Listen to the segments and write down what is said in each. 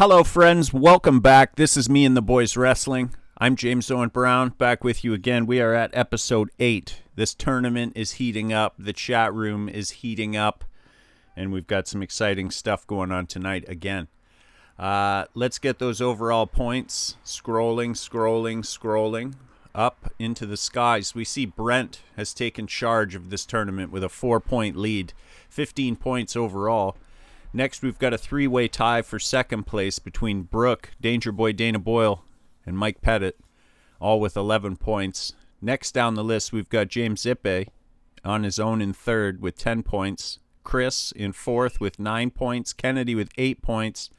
Hello, friends. Welcome back. This is Me and the Boys Wrestling. I'm James Owen Brown, back with you again. We are at episode 8. This tournament is heating up. The chat room is heating up. And we've got some exciting stuff going on tonight again. Let's get those overall points. Scrolling up into the skies. We see Brent has taken charge of this tournament with a 4-point lead. 15 points overall. Next, we've got a 3-way tie for second place between Brooke, Danger Boy Dana Boyle, and Mike Pettit, all with 11 points. Next down the list, we've got James se1ep8 on his own in third with 10 points. Chris in fourth with 9 points. Kennedy with 8 points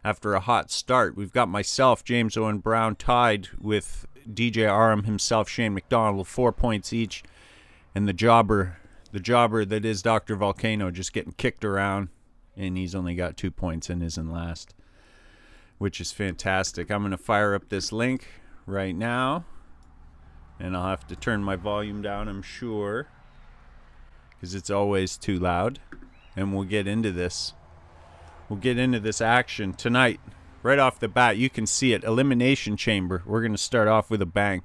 after a hot start. We've got myself, James Owen Brown, tied with DJ Aram himself, Shane McDonald, 4 points each. And the jobber that is Dr. Volcano, just getting kicked around. And he's only got 2 points and isn't last, which is fantastic. I'm going to fire up this link right now. And I'll have to turn my volume down, I'm sure, because it's always too loud. And we'll get into this. We'll get into this action tonight. Right off the bat, you can see it. Elimination Chamber. We're going to start off with a bang.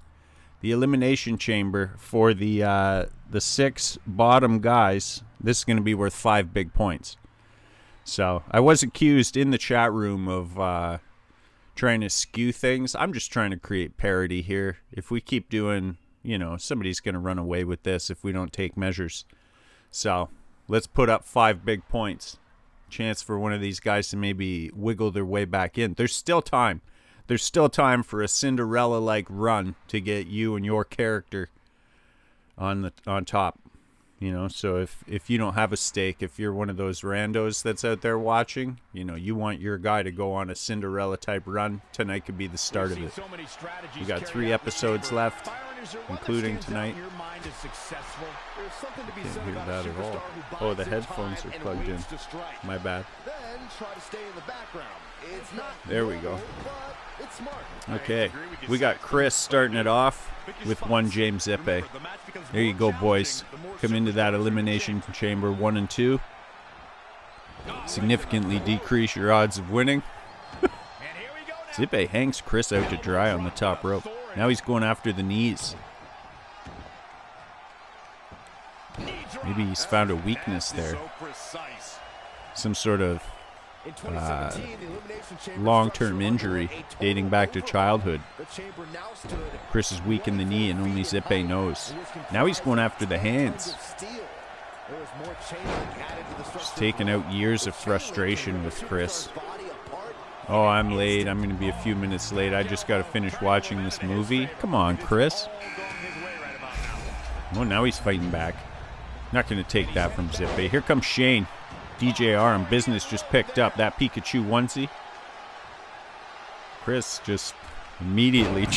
The Elimination Chamber for the 6 bottom guys. This is going to be worth 5 big points. So I was accused in the chat room of trying to skew things. I'm just trying to create parity here. If we keep doing, somebody's going to run away with this if we don't take measures. So let's put up 5 big points. Chance for one of these guys to maybe wiggle their way back in. There's still time. There's still time for a Cinderella-like run to get you and your character on top. So if you don't have a stake, if you're one of those randos that's out there watching, you want your guy to go on a Cinderella-type run, tonight could be the start of it. We got 3 episodes left, including tonight. I can't hear that at all. Oh, the headphones are plugged in. My bad. There we go. Okay, we got Chris starting it off with one James se1ep8. There you go, boys. Come into that Elimination Chamber 1 and 2. Significantly decrease your odds of winning. se1ep8 hangs Chris out to dry on the top rope. Now he's going after the knees. Maybe he's found a weakness there. Some sort of long-term injury dating back to childhood. Chris is weak in the knee and only se1ep8 knows. Now he's going after the hands. Just taking out years of frustration with Chris. Oh, I'm late. I'm going to be a few minutes late. I just got to finish watching this movie. Come on, Chris. Oh, now he's fighting back. Not going to take that from se1ep8. Here comes Shane. DJ Aram, business just picked up that Pikachu onesie. Chris just immediately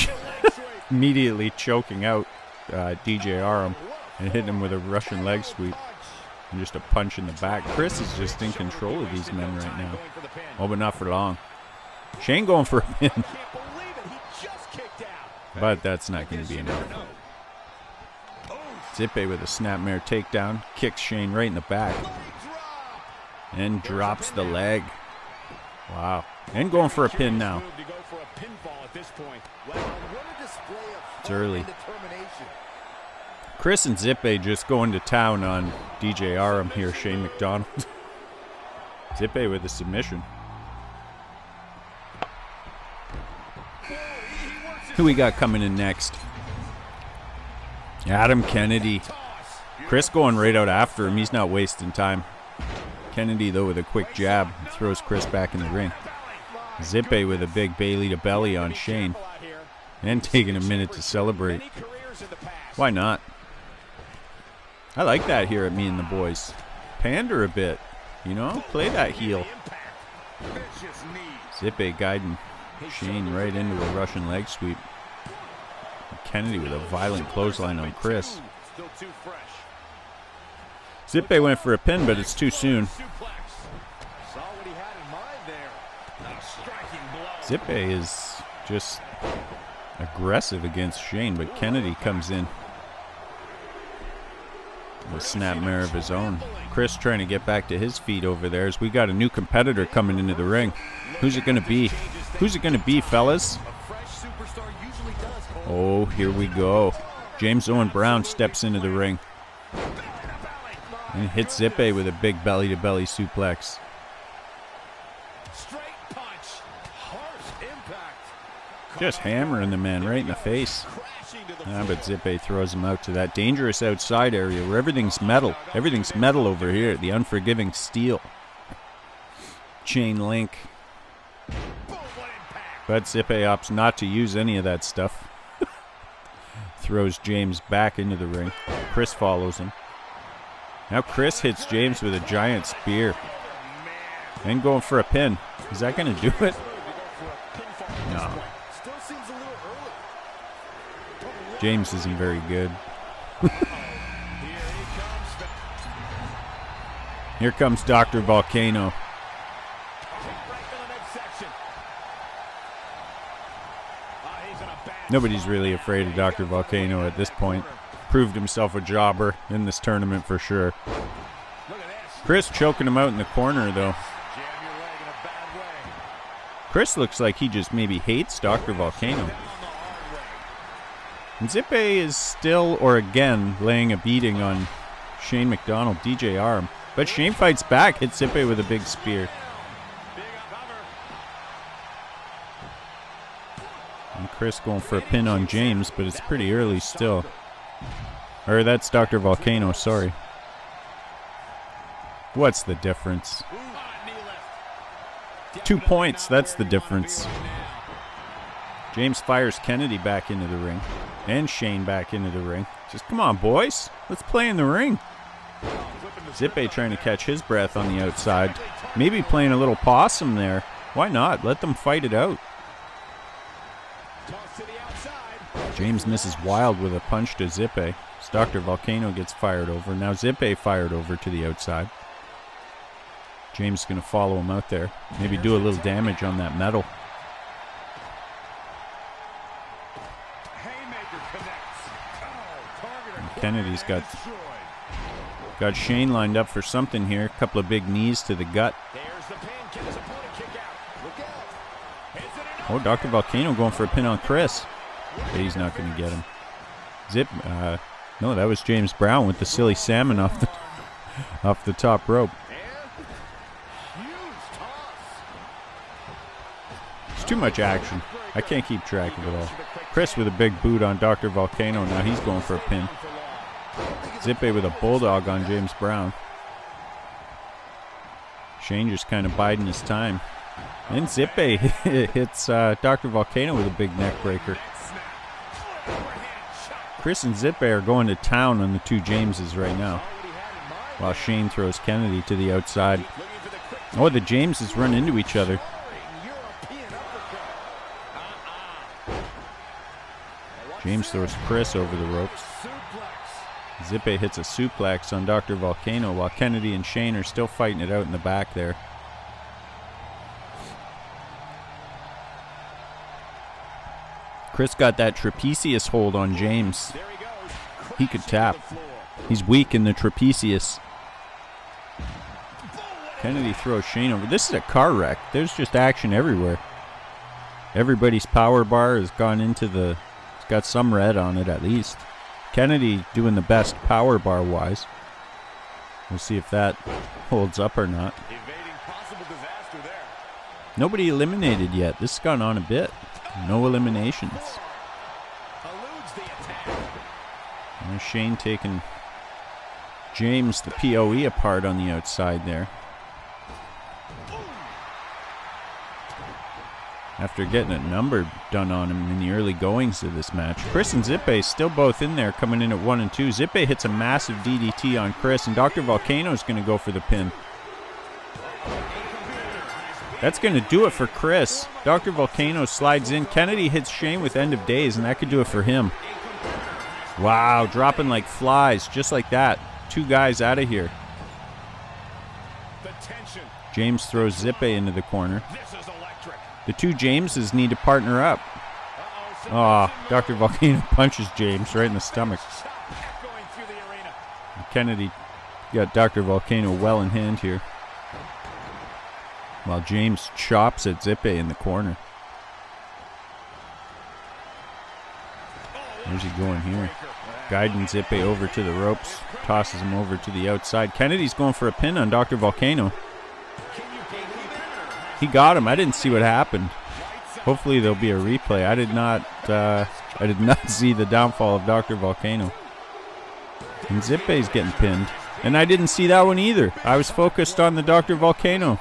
choking out DJ Aram and hitting him with a Russian leg sweep and just a punch in the back. Chris is just in control of these men right now. Oh, but not for long. Shane going for a pin. But that's not going to be enough. se1ep8 with a snapmare takedown. Kicks Shane right in the back. And drops the leg. Wow. And going for a pin now. It's early. Chris and se1ep8 just going to town on DJ Aram here, Shane McDonald. se1ep8 with a submission. Who we got coming in next? Adam Kennedy. Chris going right out after him. He's not wasting time. Kennedy, though, with a quick jab, throws Chris back in the ring. se1ep8 with a big Bailey to belly on Shane. And taking a minute to celebrate. Why not? I like that here at Me and the Boys. Pander a bit. Play that heel. se1ep8 guiding Shane right into a Russian leg sweep. Kennedy with a violent clothesline on Chris. se1ep8 went for a pin, but it's too soon. se1ep8 is just aggressive against Shane, but Kennedy comes in. A snapmare of his own. Chris trying to get back to his feet over there as we got a new competitor coming into the ring. Who's it going to be? Who's it going to be, fellas? Oh, here we go. James Owen Brown steps into the ring and hits Zippe with a big belly-to-belly suplex. Just hammering the man right in the face. But Zippe throws him out to that dangerous outside area where everything's metal. Everything's metal over here. The unforgiving steel. Chain link. But Zippe opts not to use any of that stuff. Throws James back into the ring. Chris follows him. Now Chris hits James with a giant spear. And going for a pin. Is that going to do it? No. James isn't very good. Here comes Dr. Volcano. Nobody's really afraid of Dr. Volcano at this point. Proved himself a jobber in this tournament for sure. Chris choking him out in the corner though. Chris looks like he just maybe hates Dr. Volcano. And Zippe is still, or again, laying a beating on Shane McDonald, DJ Arm. But Shane fights back, hits Zippe with a big spear. And Chris going for a pin on James, but it's pretty early still. Or that's Dr. Volcano, sorry. What's the difference? 2 points, that's the difference. James fires Kennedy back into the ring. And Shane back into the ring. Just come on, boys. Let's play in the ring. Zippe trying to catch his breath on the outside. Maybe playing a little possum there. Why not? Let them fight it out. James misses wild with a punch to Zippe. Dr. Volcano gets fired over. Now Zippe fired over to the outside. James is going to follow him out there. Maybe do a little damage on that metal. Kennedy's got Shane lined up for something here. A couple of big knees to the gut. Oh, Dr. Volcano going for a pin on Chris. But he's not going to get him. No, that was James Brown with the silly salmon off the top rope. It's too much action. I can't keep track of it all. Chris with a big boot on Dr. Volcano. Now he's going for a pin. Zippe with a bulldog on James Brown. Shane just kind of biding his time. And Zippe hits Dr. Volcano with a big neck breaker. Chris and Zippe are going to town on the two Jameses right now. While Shane throws Kennedy to the outside. Oh, the Jameses run into each other. James throws Chris over the ropes. Zippe hits a suplex on Dr. Volcano while Kennedy and Shane are still fighting it out in the back there. Chris got that trapezius hold on James. He could tap. He's weak in the trapezius. Kennedy throws Shane over. This is a car wreck. There's just action everywhere. Everybody's power bar has gone into the... It's got some red on it at least. Kennedy doing the best power bar wise. We'll see if that holds up or not. Nobody eliminated yet. This has gone on a bit. No eliminations. And Shane taking James, the POE, apart on the outside there. After getting a number done on him in the early goings of this match. Chris and Zippe still both in there, coming in at 1 and 2. Zippe hits a massive DDT on Chris, and Dr. Volcano is going to go for the pin. That's going to do it for Chris. Dr. Volcano slides in. Kennedy hits Shane with End of Days, and that could do it for him. Wow, dropping like flies, just like that. Two guys out of here. James throws Zippe into the corner. The two Jameses need to partner up. Oh, Dr. Volcano punches James right in the stomach. Kennedy got Dr. Volcano well in hand here. While James chops at se1ep8 in the corner. Where's he going here? Guiding se1ep8 over to the ropes. Tosses him over to the outside. Kennedy's going for a pin on Dr. Volcano. He got him. I didn't see what happened. Hopefully there'll be a replay. I did not see the downfall of Dr. Volcano. And se1ep8's getting pinned. And I didn't see that one either. I was focused on the Dr. Volcano.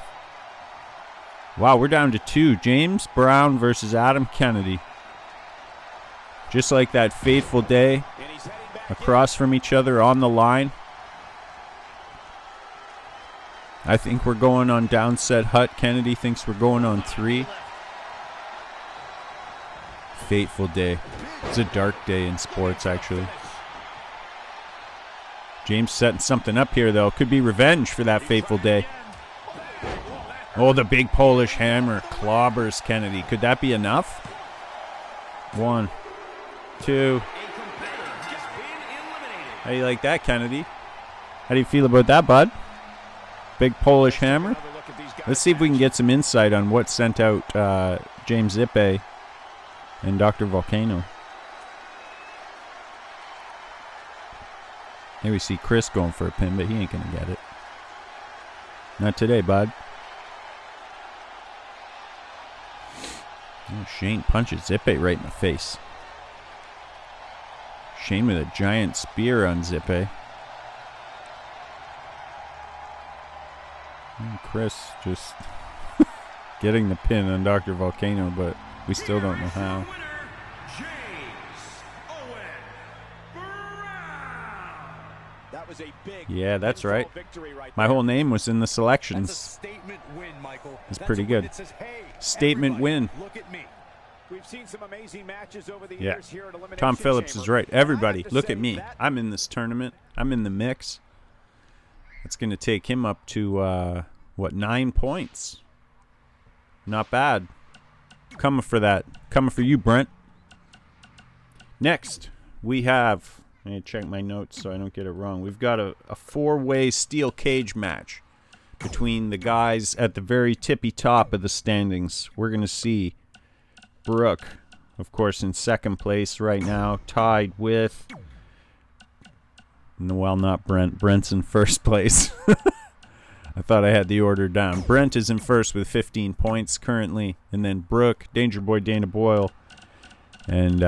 Wow, we're down to 2. James Brown versus Adam Kennedy. Just like that fateful day. Across from each other on the line. I think we're going on downset hut. Kennedy thinks we're going on 3. Fateful day. It's a dark day in sports, actually. James setting something up here, though. Could be revenge for that fateful day. Oh, the big Polish hammer clobbers Kennedy. Could that be enough? 1, 2. How do you like that, Kennedy? How do you feel about that, bud? Big Polish hammer. Let's see if we can get some insight on what sent out James se1ep8 and Dr. Volcano. Here we see Chris going for a pin, but he ain't going to get it. Not today, bud. Oh, Shane punches se1ep8 right in the face. Shane with a giant spear on se1ep8. And Chris just getting the pin on Dr. Volcano, but we still don't know how. Yeah, that's right. My whole name was in the selections. It's pretty good. Statement win. We've seen some amazing matches over the Yeah. years here at Elimination Tom Phillips Chamber. is right. Everybody, I have to look at say me. that- I'm in this tournament. I'm in the mix. It's going to take him up to, 9 points. Not bad. Coming for that. Coming for you, Brent. Next, we have... Let me check my notes so I don't get it wrong. We've got a 4-way steel cage match between the guys at the very tippy top of the standings. We're going to see Brooke, of course, in second place right now, tied with... Well, not Brent. Brent's in first place. I thought I had the order down. Brent is in first with 15 points currently. And then Brooke, Danger Boy Dana Boyle, and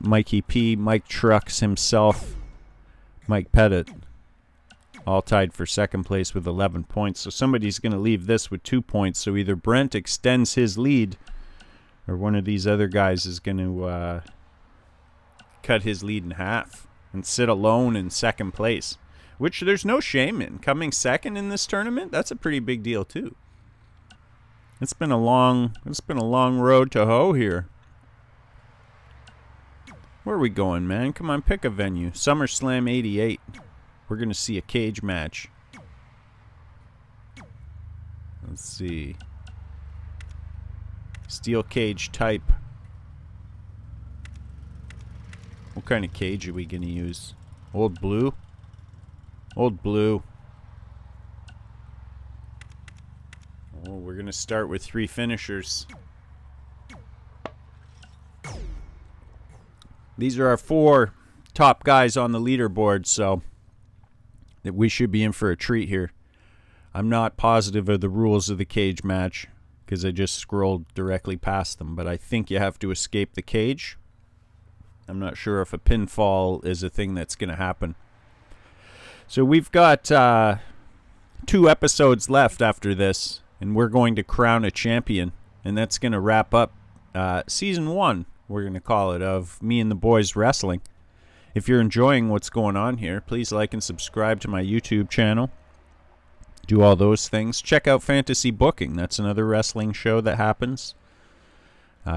Mikey P, Mike Trucks himself, Mike Pettit, all tied for second place with 11 points. So somebody's going to leave this with 2 points. So either Brent extends his lead, or one of these other guys is going to cut his lead in half and sit alone in second place, which there's no shame in. Coming second in this tournament, that's a pretty big deal too. It's been a long road to hoe here. Where are we going, man? Come on, pick a venue. SummerSlam 88. We're going to see a cage match. Let's see. Steel cage type. What kind of cage are we going to use? Old blue? Old blue. Oh, we're going to start with 3 finishers. These are our 4 top guys on the leaderboard, so that we should be in for a treat here. I'm not positive of the rules of the cage match because I just scrolled directly past them, but I think you have to escape the cage. I'm not sure if a pinfall is a thing that's going to happen. So we've got 2 episodes left after this, and we're going to crown a champion, and that's going to wrap up Season 1. We're going to call it, of Me and the Boys Wrestling. If you're enjoying what's going on here, please like and subscribe to my YouTube channel. Do all those things. Check out Fantasy Booking. That's another wrestling show that happens.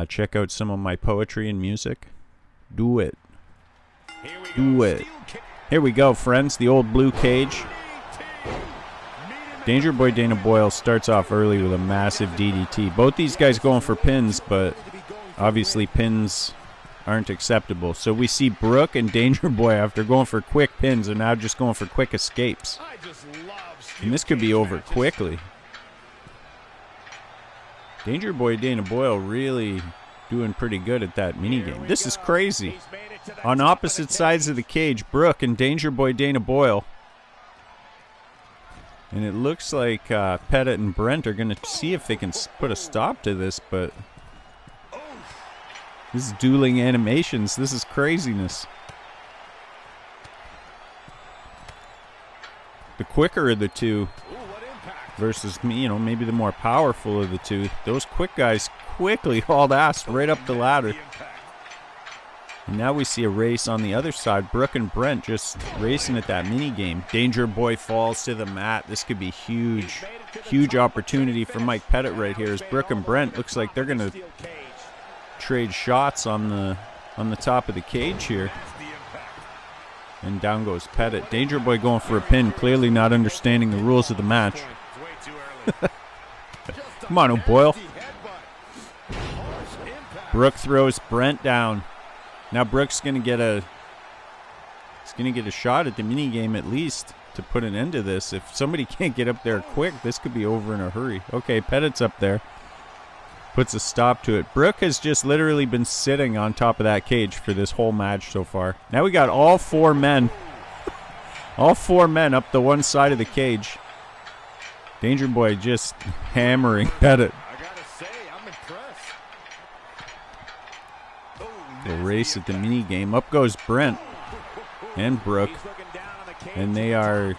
Check out some of my poetry and music. Do it. Do it. Here we go, friends. The old blue cage. Danger Boy Dana Boyle starts off early with a massive DDT. Both these guys going for pins, but... obviously, pins aren't acceptable. So we see Brooke and Danger Boy, after going for quick pins, are now just going for quick escapes. And this could be over quickly. Danger Boy Dana Boyle really doing pretty good at that minigame. This is crazy. On opposite sides of the cage, Brooke and Danger Boy Dana Boyle. And it looks like Pettit and Brent are going to see if they can put a stop to this, but this is dueling animations. This is craziness. The quicker of the two versus me, maybe the more powerful of the two. Those quick guys quickly hauled ass right up the ladder. And now we see a race on the other side. Brooke and Brent just racing at that mini game. Danger Boy falls to the mat. This could be huge. Huge opportunity for Mike Pettit right here, as Brooke and Brent looks like they're going to trade shots on the top of the cage here. And down goes Pettit. Danger Boy going for a pin, clearly not understanding the rules of the match. Come on, O'Boyle. Brooke throws Brent down. Now Brooke's gonna get a shot at the mini game at least to put an end to this. If somebody can't get up there quick, this could be over in a hurry. Okay, Pettit's up there. Puts a stop to it. Brooke has just literally been sitting on top of that cage for this whole match so far. Now we got all four men. All four men up the one side of the cage. Danger Boy just hammering Pettit. I gotta say, I'm impressed. The race at the mini game. Up goes Brent and Brooke, and they are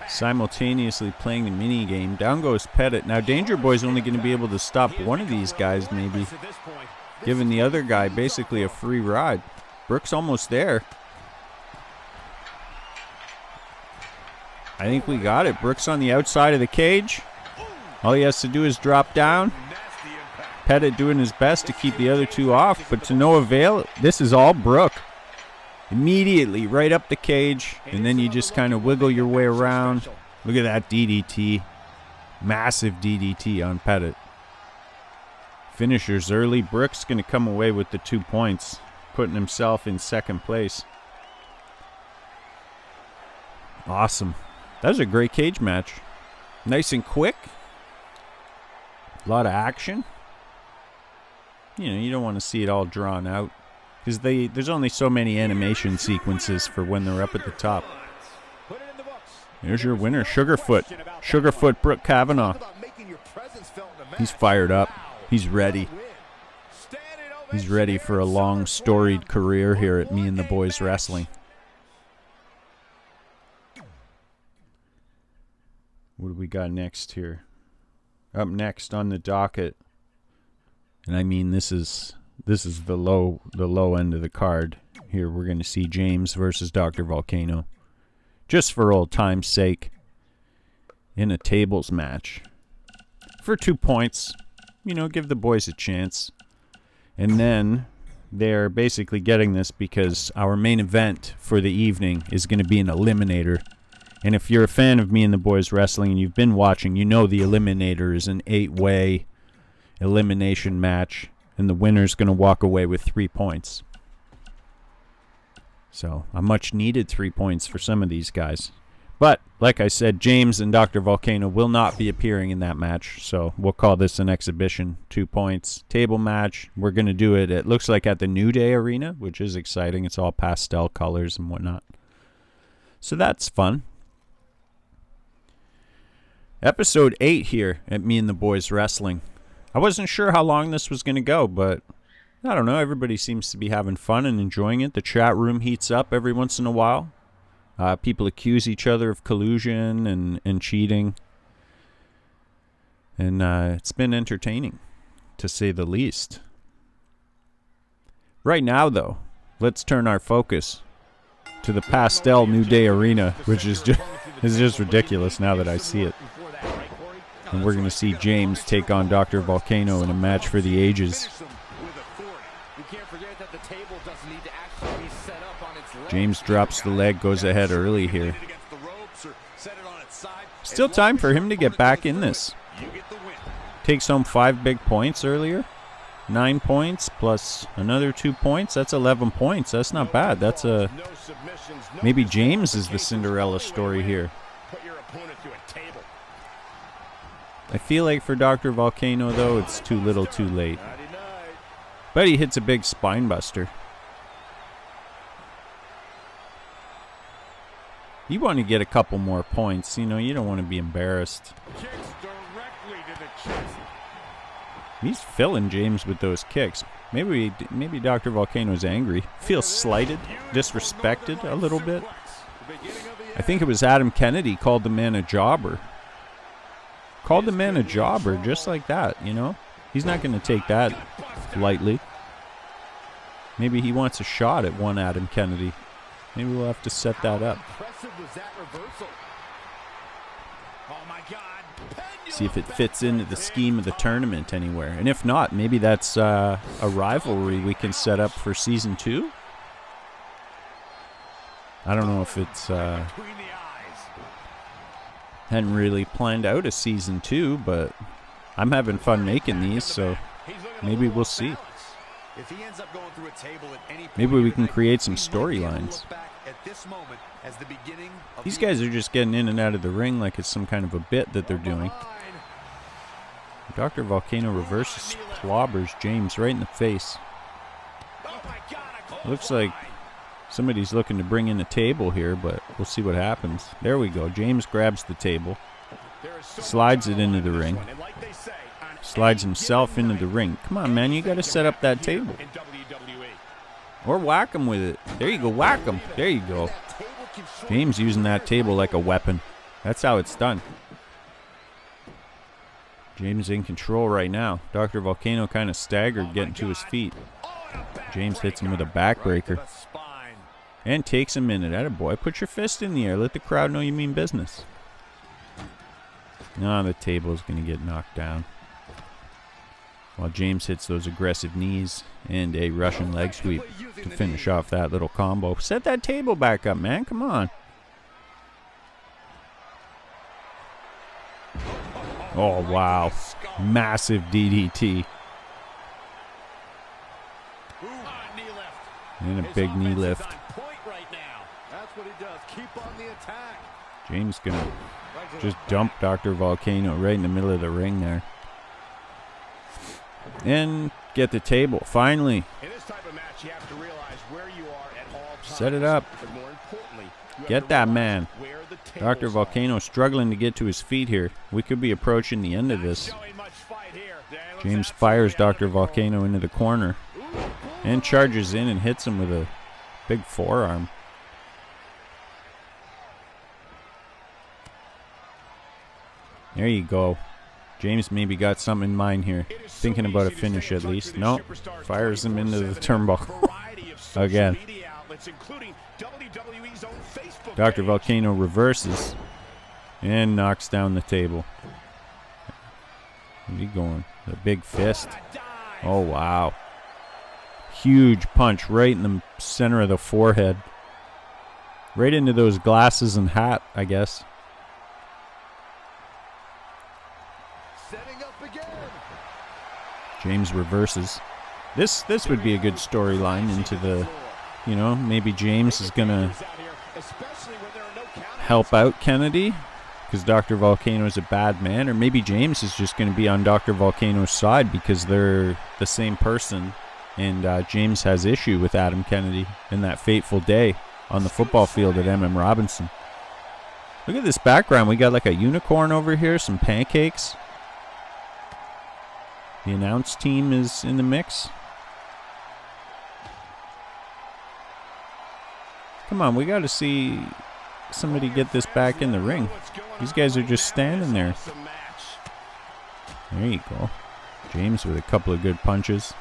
simultaneously playing the mini game. Down goes Pettit. Now Danger Boy's only going to be able to stop one of these guys, maybe, giving the other guy basically a free ride. Brooke's almost there. I think we got it. Brooke's on the outside of the cage. All he has to do is drop down. Pettit doing his best to keep the other two off, but to no avail. This is all Brooke. Immediately right up the cage, and then you just kind of wiggle your way around. Look at that DDT. Massive DDT on Pettit. Finishers early. Brooke's going to come away with the 2 points, putting himself in second place. Awesome. That was a great cage match. Nice and quick. A lot of action. You don't want to see it all drawn out, because there's only so many animation sequences for when they're up at the top. There's your winner, Sugarfoot Brooke Kavanaugh. He's fired up. He's ready. He's ready for a long, storied career here at Me and the Boys Wrestling. What do we got next here? Up next on the docket, and I mean this is the low end of the card. Here we're going to see James versus Dr. Volcano, just for old time's sake, in a tables match for 2 points. Give the boys a chance. And then they're basically getting this because our main event for the evening is going to be an eliminator. And if you're a fan of Me and the Boys Wrestling and you've been watching, you know the eliminator is an 8-way elimination match, and the winner's going to walk away with 3 points. So, a much needed 3 points for some of these guys. But, like I said, James and Dr. Volcano will not be appearing in that match, so we'll call this an exhibition. 2 points. Table match. We're going to do it looks like at the New Day Arena, which is exciting. It's all pastel colors and whatnot. So that's fun. Episode 8 here at Me and the Boys Wrestling. I wasn't sure how long this was going to go, but I don't know. Everybody seems to be having fun and enjoying it. The chat room heats up every once in a while. People accuse each other of collusion and cheating. And it's been entertaining, to say the least. Right now, though, let's turn our focus to the pastel New Day Arena, which is just ridiculous now that I see it. And we're going to see James take on Dr. Volcano in a match for the ages. James drops the leg, goes ahead early here. Still time for him to get back in this. Takes home 5 big points earlier. 9 points plus another 2 points. That's 11 points. That's not bad. That's a... Maybe James is the Cinderella story here. I feel like for Dr. Volcano, though, it's too little too late. But he hits a big spine buster. You want to get a couple more points. You know, you don't want to be embarrassed. He's filling James with those kicks. Maybe Dr. Volcano's angry. Feels slighted, disrespected a little bit. I think it was Adam Kennedy called the man a jobber. Called the man a jobber just like that, you know? He's not going to take that lightly. Maybe he wants a shot at one Adam Kennedy. Maybe we'll have to set that up. See if it fits into the scheme of the tournament anywhere. And if not, maybe that's a rivalry we can set up for Season 2. I don't know if it's... hadn't really planned out a Season 2, but I'm having fun making these, so maybe we'll see. Maybe we can create some storylines. These guys are just getting in and out of the ring like it's some kind of a bit that they're doing. Dr. Volcano reverses, clobbers James right in the face. Looks like somebody's looking to bring in a table here, but we'll see what happens. There we go. James grabs the table, slides it into the ring, slides himself into the ring. Come on, man, you got to set up that table. Or whack him with it. There you go, whack him. There you go. James using that table like a weapon. That's how it's done. James in control right now. Dr. Volcano kind of staggered getting to his feet. James hits him with a backbreaker. And takes a minute. Attaboy, put your fist in the air. Let the crowd know you mean business. No, the table's going to get knocked down. While James hits those aggressive knees and a Russian leg sweep to finish off that little combo. Set that table back up, man. Come on. Oh, wow. Massive DDT. And a big knee lift. James gonna just dump Dr. Volcano right in the middle of the ring there. And get the table. Finally. Set it up. Get that man. Dr. Volcano struggling to get to his feet here. We could be approaching the end of this. James fires Dr. Volcano into the corner and charges in and hits him with a big forearm. There you go. James maybe got something in mind here. Thinking about a finish at least. No. Fires him into the turnbuckle. Again. Dr. Volcano reverses and knocks down the table. Where's he going? The big fist. Oh, wow. Huge punch right in the center of the forehead. Right into those glasses and hat, I guess. James reverses. This would be a good storyline into the, you know, maybe James is going to help out Kennedy because Dr. Volcano is a bad man, or maybe James is just going to be on Dr. Volcano's side because they're the same person, and James has issue with Adam Kennedy in that fateful day on the football field at M.M. Robinson. Look at this background. We got like a unicorn over here, some pancakes. The announce team is in the mix. Come on, we got to see somebody get this back in the ring. These guys are just standing there. There you go. James with a couple of good punches.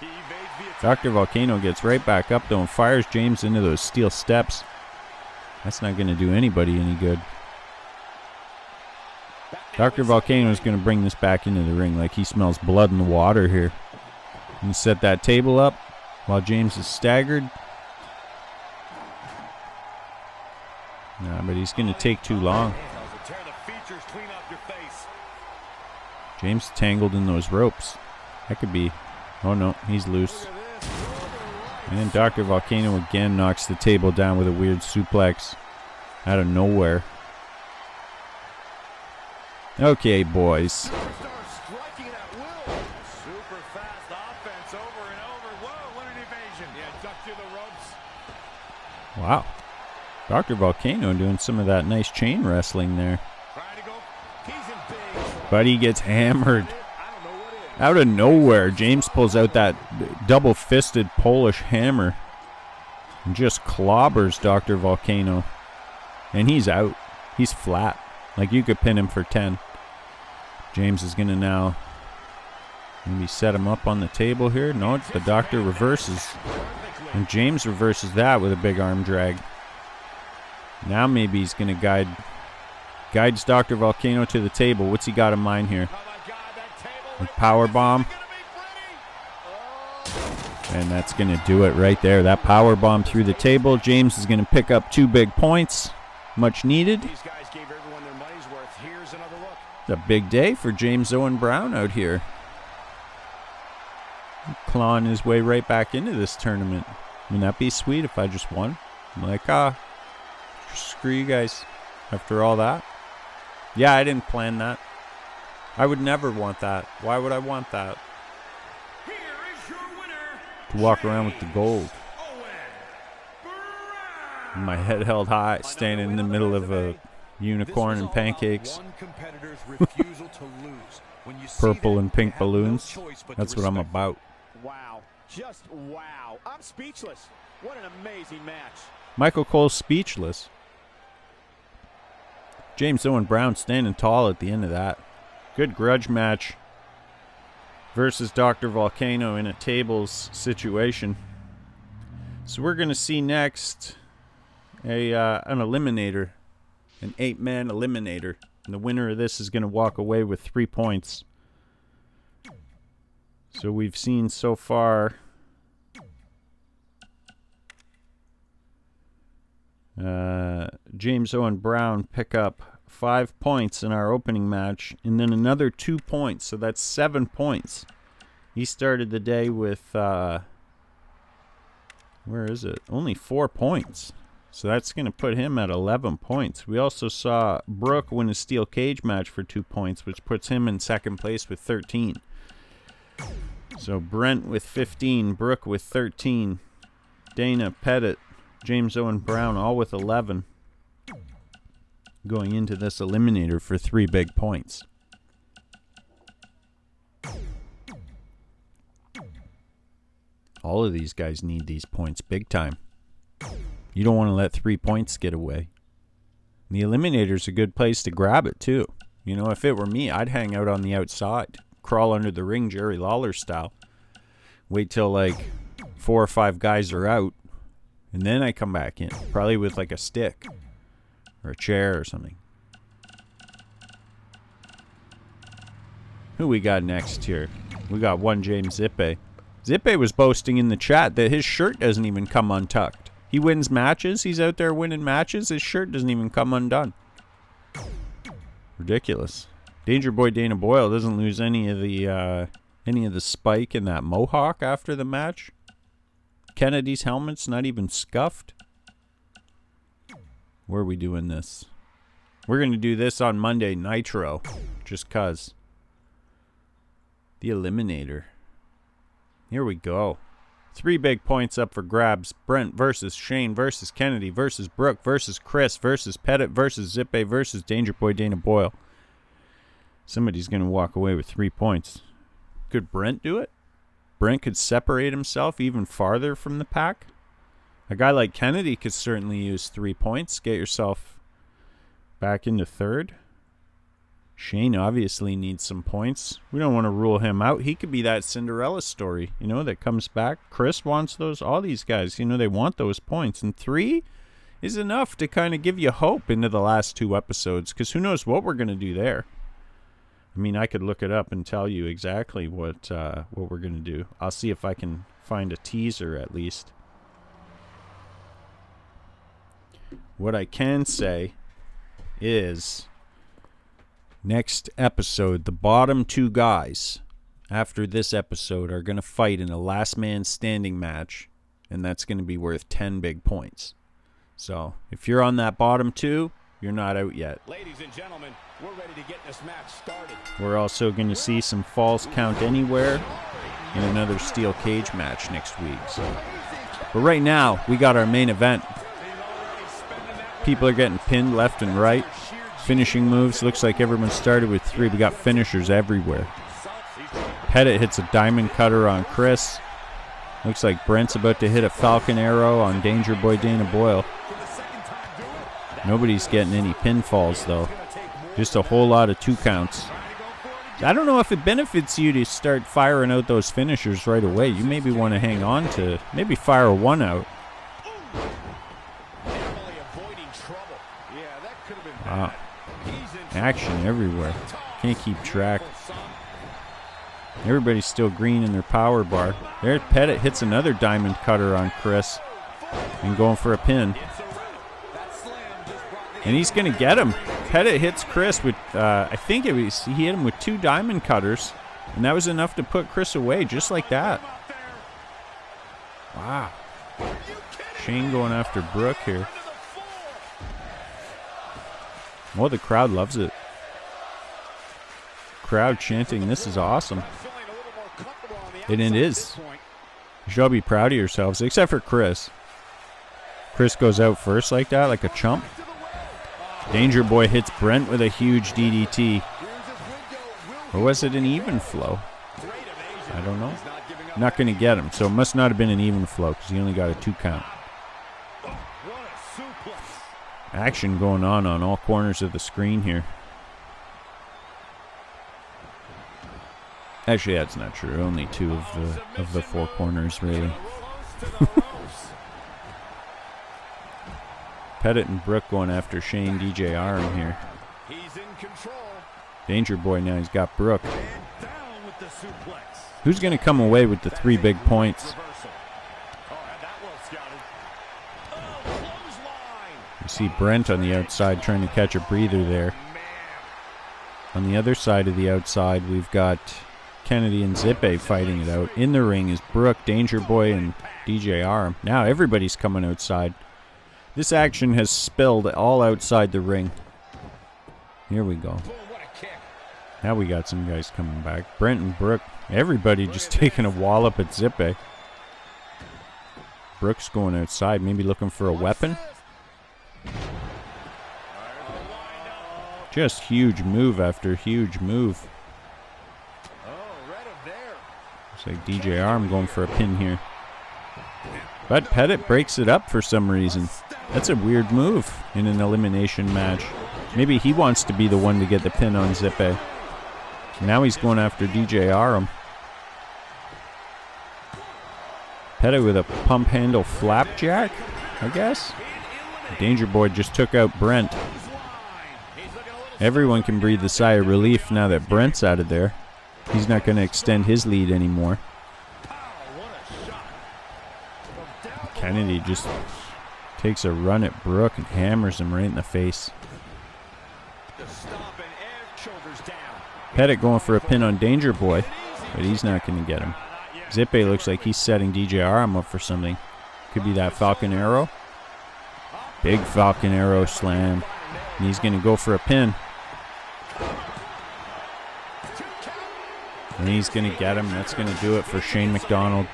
Dr. Volcano gets right back up though and fires James into those steel steps. That's not going to do anybody any good. Dr. Volcano is going to bring this back into the ring like he smells blood in the water here. And set that table up while James is staggered. Nah, but he's going to take too long. James tangled in those ropes. That could be Oh no, he's loose. And Dr. Volcano again knocks the table down with a weird suplex out of nowhere. Okay, boys. Striking at will. Super fast offense over and over. Whoa, what an evasion. Yeah, duck through the ropes. Wow. Dr. Volcano doing some of that nice chain wrestling there. Trying to go. He's in big trouble. But he gets hammered. I don't know what it is. Out of nowhere, James pulls out that double-fisted Polish hammer and just clobbers Dr. Volcano. And he's out. He's flat. Like you could pin him for 10. James is going to now maybe set him up on the table here. No, the doctor reverses. And James reverses that with a big arm drag. Now maybe he's going to guides Dr. Volcano to the table. What's he got in mind here? Oh my God, that table A right power there. bomb. This is gonna be pretty. Oh. And that's going to do it right there. That power bomb through the table. James is going to pick up 2 big points. Much needed. These guys gave everyone their money's worth. Here's another look. It's a big day for James Owen Brown out here. Clawing his way right back into this tournament. Wouldn't that be sweet if I just won? I'm like, screw you guys. After all that. Yeah, I didn't plan that. I would never want that. Why would I want that? Here is your winner. To walk around with the gold. Owen Brown. My head held high, standing in the middle of a unicorn and pancakes. One competitor's refusal to lose. When you see Purple that, and you pink have no balloons. choice but to That's what I'm respect. about. Wow. Just wow. I'm speechless. What an amazing match. Michael Cole's speechless. James Owen Brown standing tall at the end of that. Good grudge match versus Dr. Volcano in a tables situation. So we're going to see next an eliminator, an 8-man eliminator. And the winner of this is going to walk away with 3 points. So we've seen so far James Owen Brown pick up 5 points in our opening match, and then another 2 points, so that's 7 points. He started the day with where is it? Only 4 points. So that's going to put him at 11 points. We also saw Brooke win a steel cage match for 2 points, which puts him in second place with 13. So Brent with 15, Brooke with 13, Dana Pettit, James Owen Brown all with 11. Going into this eliminator for 3 big points. All of these guys need these points big time. You don't want to let 3 points get away. The eliminator's a good place to grab it too. You know, if it were me, I'd hang out on the outside. Crawl under the ring Jerry Lawler style. Wait till like 4 or 5 guys are out. And then I come back in. Probably with like a stick. Or a chair or something. Who we got next here? We got one James Zippe. Zippe was boasting in the chat that his shirt doesn't even come untucked. He wins matches. He's out there winning matches. His shirt doesn't even come undone. Ridiculous. Danger Boy Dana Boyle doesn't lose any of the spike in that mohawk after the match. Kennedy's helmet's not even scuffed. Where are we doing this? We're going to do this on Monday Nitro. Just cuz. The Eliminator. Here we go. 3 big points up for grabs. Brent versus Shane versus Kennedy versus Brooke versus Chris versus Pettit versus Zippe versus Danger Boy Dana Boyle. Somebody's going to walk away with 3 points. Could Brent do it? Brent could separate himself even farther from the pack. A guy like Kennedy could certainly use 3 points. Get yourself back into third. Shane obviously needs some points. We don't want to rule him out. He could be that Cinderella story, you know, that comes back. Chris wants those. All these guys, you know, they want those points. And 3 is enough to kind of give you hope into the last 2 episodes, because who knows what we're going to do there. I mean, I could look it up and tell you exactly what we're going to do. I'll see if I can find a teaser at least. What I can say is next episode, the bottom 2 guys after this episode are going to fight in a last man standing match, and that's going to be worth 10 big points. So if you're on that bottom 2, you're not out yet. Ladies and gentlemen, we're ready to get this match started. We're also going to see some Falls Count Anywhere in another steel cage match next week. So. But right now, we got our main event. People are getting pinned left and right. Finishing moves. Looks like everyone started with 3. We got finishers everywhere. Pettit hits a diamond cutter on Chris. Looks like Brent's about to hit a Falcon Arrow on Danger Boy Dana Boyle. Nobody's getting any pinfalls, though. Just a whole lot of 2 counts. I don't know if it benefits you to start firing out those finishers right away. You maybe want to hang on to, maybe fire 1 out. Wow. Action everywhere. Can't keep track. Everybody's still green in their power bar. There, Pettit hits another diamond cutter on Chris and going for a pin. And he's going to get him. Pettit hits Chris with, I think he hit him with 2 diamond cutters. And that was enough to put Chris away, just like that. Wow. Shane going after Brooke here. Well, the crowd loves it. Crowd chanting, "This is awesome." And it is. You should all be proud of yourselves, except for Chris. Chris goes out first like that, like a chump. Danger Boy hits Brent with a huge DDT. Or was it an even flow? I don't know. Not going to get him, so it must not have been an even flow because he only got a 2 count. Action going on all corners of the screen here. Actually, that's not true. Only 2 of the 4 corners, really. Pettit and Brooke going after Shane DJ Aram here. He's in control. Danger Boy now, he's got Brooke. Who's going to come away with the 3 big points? You see Brent on the outside trying to catch a breather there. On the other side of the outside, we've got Kennedy and se1ep8 fighting it out. In the ring is Brooke, Danger Boy, and DJ Aram. Now everybody's coming outside. This action has spilled all outside the ring. Here we go. Now we got some guys coming back. Brent and Brooke. Everybody just taking a wallop at se1ep8. Brooke's going outside, maybe looking for a weapon. Just huge move after huge move. Looks like DJ Aram going for a pin here. But Pettit breaks it up for some reason. That's a weird move in an elimination match. Maybe he wants to be the one to get the pin on se1ep8. Now he's going after DJ Aram. Pettit with a pump handle flapjack, I guess. Danger Boy just took out Brent. Everyone can breathe a sigh of relief now that Brent's out of there. He's not going to extend his lead anymore. Kennedy just takes a run at Brooke and hammers him right in the face. Pettit going for a pin on Danger Boy, but he's not going to get him. se1ep8 looks like he's setting DJ Aram up for something. Could be that Falcon Arrow. Big Falcon Arrow slam. And he's going to go for a pin. And he's going to get him. That's going to do it for Shane McDonald.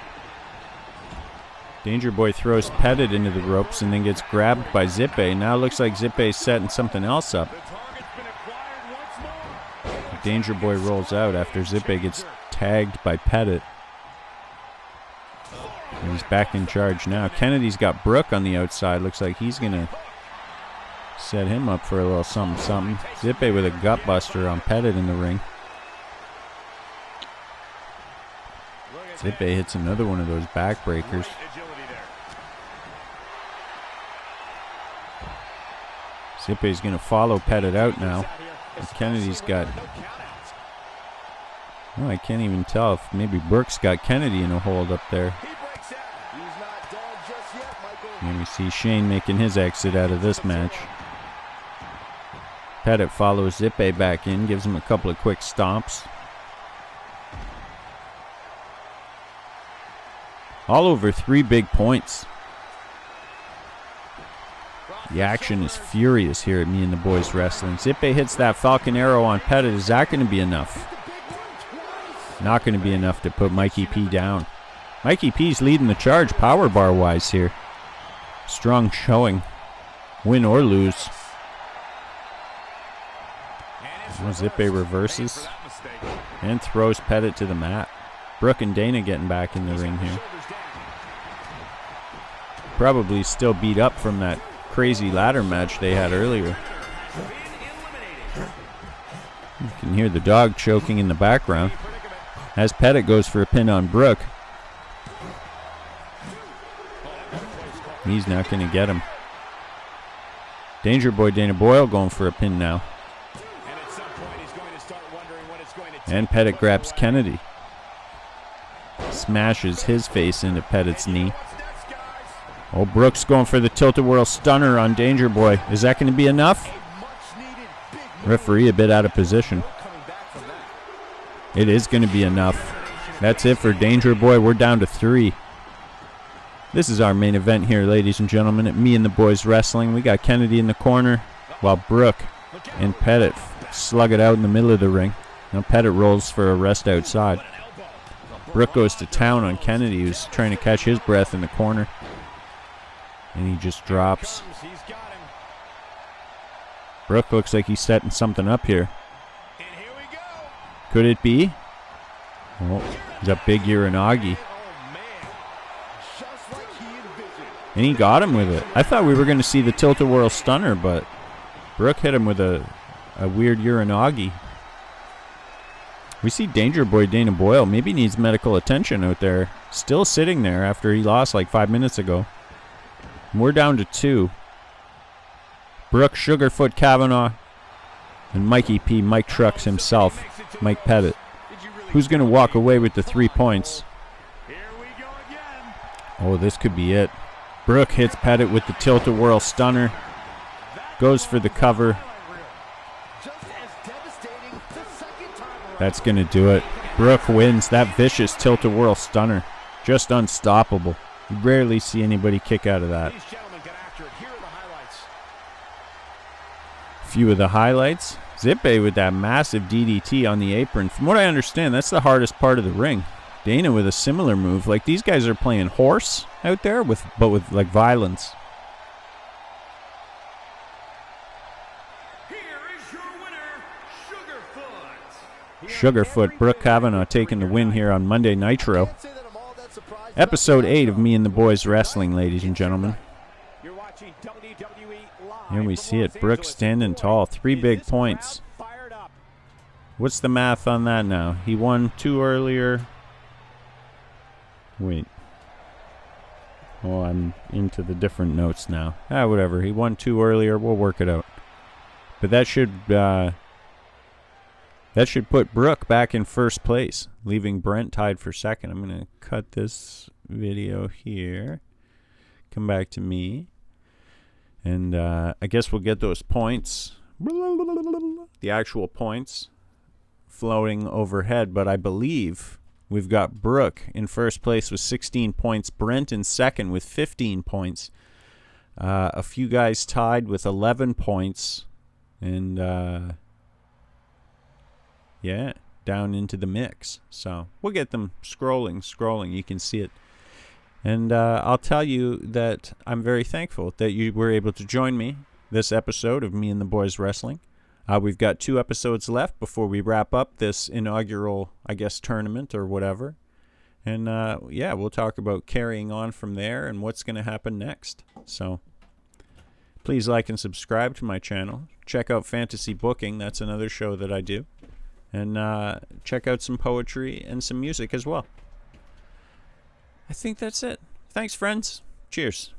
Danger Boy throws Pettit into the ropes and then gets grabbed by se1ep8. Now it looks like se1ep8's setting something else up. Danger Boy rolls out after se1ep8 gets tagged by Pettit. And he's back in charge now. Kennedy's got Brooke on the outside. Looks like he's going to set him up for a little something. se1ep8 with a gut buster on Pettit in the ring. se1ep8 hits another one of those backbreakers. se1ep8's going to follow Pettit out now. And Kennedy's got... Oh, I can't even tell if maybe Brooke's got Kennedy in a hold up there. And we see Shane making his exit out of this match. Pettit follows se1ep8 back in, gives him a couple of quick stomps. All over 3 big points. The action is furious here at Me and the Boys Wrestling. se1ep8 hits that Falcon Arrow on Pettit. Is that going to be enough? Not going to be enough to put Mikey P down. Mikey P's leading the charge power bar wise here. Strong showing. Win or lose. se1ep8 reverses and throws Pettit to the mat. Brooke and Dana getting back in the ring here. Probably still beat up from that crazy ladder match they had earlier. You can hear the dog choking in the background as Pettit goes for a pin on Brooke. He's not going to get him. Danger Boy Dana Boyle going for a pin now. And Pettit grabs Kennedy. Smashes his face into Pettit's knee. Oh, Brooks going for the tilt-a-whirl stunner on Danger Boy. Is that going to be enough? Referee a bit out of position. It is going to be enough. That's it for Danger Boy. We're down to 3. This is our main event here, ladies and gentlemen, at Me and the Boys Wrestling. We got Kennedy in the corner while Brooke and Pettit slug it out in the middle of the ring. Now Pettit rolls for a rest outside. Brooke goes to town on Kennedy, who's trying to catch his breath in the corner. And he just drops. Brooke looks like he's setting something up here. Could it be? Oh, he's a big Uranagi. And he got him with it. I thought we were going to see the tilt-a-whirl stunner, but Brooke hit him with a weird Uranagi. We see Danger Boy Dana Boyle. Maybe needs medical attention out there. Still sitting there after he lost like 5 minutes ago. And we're down to 2. Brooke, Sugarfoot Kavanaugh, and Mikey P. Mike Trucks himself, Mike Pettit. Who's going to walk away with the 3 points? Oh, this could be it. Brooke hits Pettit with the tilt-a-whirl stunner. Goes for the cover. That's going to do it. Brooke wins that vicious tilt-a-whirl stunner. Just unstoppable. You rarely see anybody kick out of that. Few of the highlights. se1ep8 with that massive DDT on the apron. From what I understand, that's the hardest part of the ring. Dana with a similar move. Like, these guys are playing horse out there, but with like violence. Sugarfoot, Brooke Kavanaugh taking the win here on Monday Nitro. Episode 8 of Me and the Boys Wrestling, ladies and gentlemen. Here we see it. Brooke standing tall. 3 big points. What's the math on that now? He won 2 earlier. Wait. Oh, I'm into the different notes now. Whatever. He won 2 earlier. We'll work it out. But that should put Brooke back in first place, leaving Brent tied for second. I'm going to cut this video here. Come back to me. And I guess we'll get those points. The actual points floating overhead. But I believe we've got Brooke in first place with 16 points. Brent in second with 15 points. A few guys tied with 11 points. And yeah, down into the mix. So we'll get them scrolling. You can see it. And I'll tell you that I'm very thankful that you were able to join me this episode of Me and the Boys Wrestling. We've got 2 episodes left before we wrap up this inaugural, I guess, tournament or whatever. And yeah, we'll talk about carrying on from there and what's going to happen next. So please like and subscribe to my channel. Check out Fantasy Booking. That's another show that I do. And check out some poetry and some music as well. I think that's it. Thanks, friends. Cheers.